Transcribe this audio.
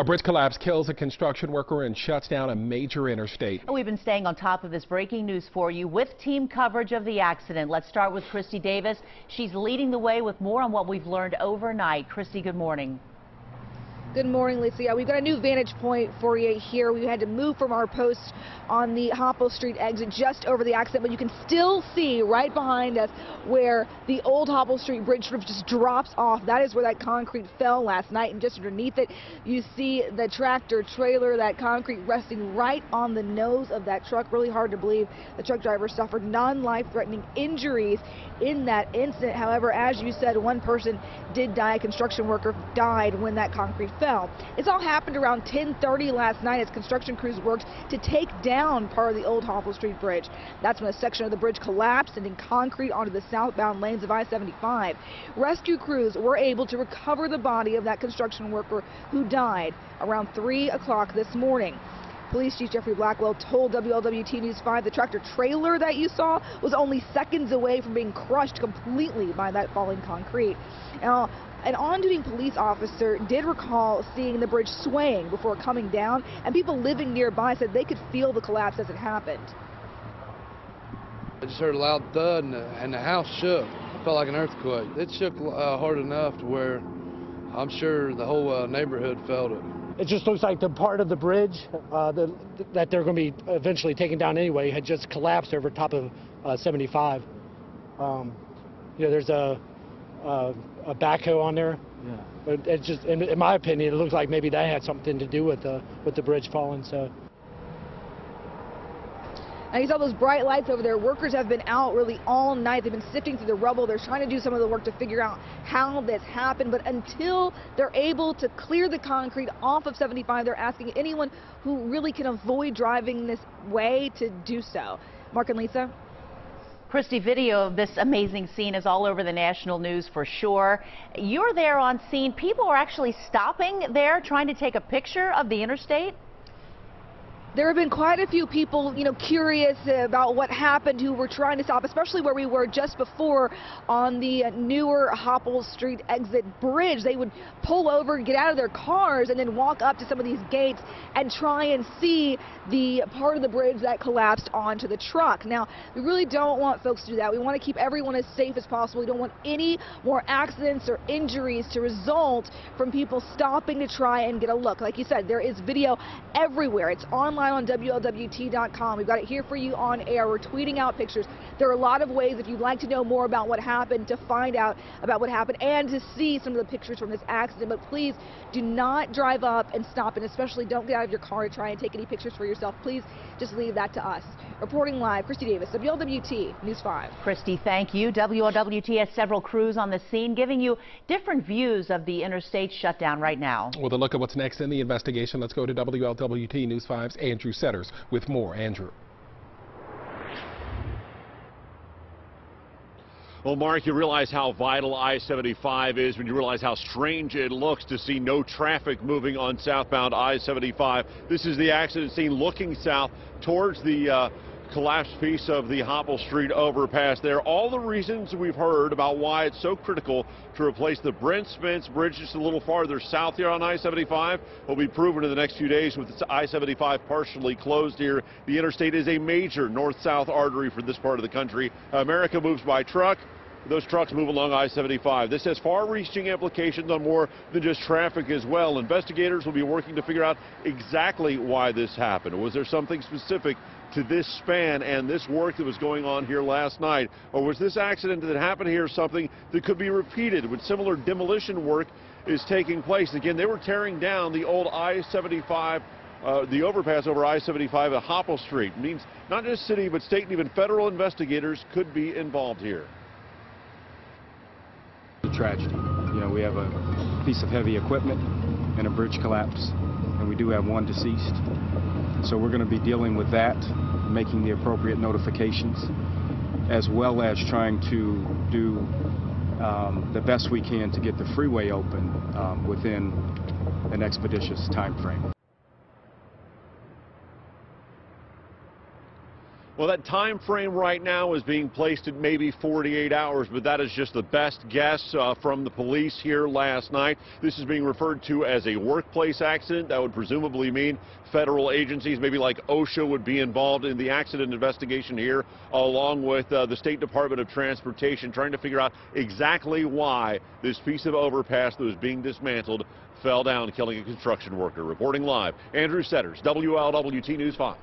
A bridge collapse kills a construction worker and shuts down a major interstate. We've been staying on top of this breaking news for you with team coverage of the accident. Let's start with Christy Davis. She's leading the way with more on what we've learned overnight. Christy, good morning. Good morning, Lisa. Yeah, we've got a new vantage point for you here. We had to move from our post on the Hopple Street exit just over the accident, but you can still see right behind us where the old Hopple Street bridge sort of just drops off. That is where that concrete fell last night, and just underneath it, you see the tractor trailer, that concrete resting right on the nose of that truck. Really hard to believe the truck driver suffered non-life-threatening injuries in that incident. However, as you said, one person did die. A construction worker died when that concrete fell. This all happened around 10:30 last night as construction crews worked to take down part of the old Hopple Street bridge. That's when a section of the bridge collapsed, sending concrete onto the southbound lanes of I-75. Rescue crews were able to recover the body of that construction worker who died around 3 o'clock this morning. Police Chief Jeffrey Blackwell told WLWT News 5 the tractor trailer that you saw was only seconds away from being crushed completely by that falling concrete. Now, an on-duty police officer did recall seeing the bridge swaying before coming down, and people living nearby said they could feel the collapse as it happened. I just heard a loud thud and the house shook. It felt like an earthquake. It shook hard enough to where I'm sure the whole neighborhood felt it. It just looks like the part of the bridge that they're going to be eventually taken down anyway had just collapsed over top of 75. There's a backhoe on there. Yeah. But it's just, in my opinion, it looks like maybe that had something to do with the bridge falling. So. Now you saw those bright lights over there. Workers have been out really all night. They've been sifting through the rubble. They're trying to do some of the work to figure out how this happened. But until they're able to clear the concrete off of 75, they're asking anyone who really can avoid driving this way to do so. Mark and Lisa. Christy, video of this amazing scene is all over the national news for sure. You're there on scene. People are actually stopping there trying to take a picture of the interstate. There have been quite a few people, curious about what happened who were trying to stop, especially where we were just before on the newer Hopple Street exit bridge. They would pull over, get out of their cars, and then walk up to some of these gates and try and see the part of the bridge that collapsed onto the truck. Now, we really don't want folks to do that. We want to keep everyone as safe as possible. We don't want any more accidents or injuries to result from people stopping to try and get a look. Like you said, there is video everywhere. It's online on WLWT.com. We've got it here for you on air. We're tweeting out pictures. There are a lot of ways, if you'd like to know more about what happened, to find out about what happened and to see some of the pictures from this accident. But please do not drive up and stop, and especially don't get out of your car to try and take any pictures for yourself. Please just leave that to us. Reporting live, Christy Davis, WLWT News 5. Christy, thank you. WLWT has several crews on the scene giving you different views of the interstate shutdown right now. With a look at what's next in the investigation, let's go to WLWT News 5's Andrew Setters with more. Andrew. Well, Mark, you realize how vital I-75 is when you realize how strange it looks to see no traffic moving on southbound I-75. This is the accident scene looking south towards the collapsed piece of the Hopple Street overpass there. All the reasons we've heard about why it's so critical to replace the Brent Spence Bridge just a little farther south here on I-75 will be proven in the next few days with this I-75 partially closed here. The interstate is a major north-south artery for this part of the country. America moves by truck. Those trucks move along I-75. This has far-reaching implications on more than just traffic as well. Investigators will be working to figure out exactly why this happened. Was there something specific to this span and this work that was going on here last night? Or was this accident that happened here something that could be repeated when similar demolition work is taking place? Again, they were tearing down the old I-75 the overpass over I-75 at Hopple Street. It means not just city, but state and even federal investigators could be involved here. A tragedy. We have a piece of heavy equipment and a bridge collapse, and we do have one deceased. So we're going to be dealing with that, making the appropriate notifications, as well as trying to do the best we can to get the freeway open within an expeditious time frame. Well, that time frame right now is being placed at maybe 48 hours, but that is just the best guess from the police here last night. This is being referred to as a workplace accident. That would presumably mean federal agencies, maybe like OSHA, would be involved in the accident investigation here, along with the State Department of Transportation, trying to figure out exactly why this piece of overpass that was being dismantled fell down, killing a construction worker. Reporting live, Andrew Setters, WLWT News 5.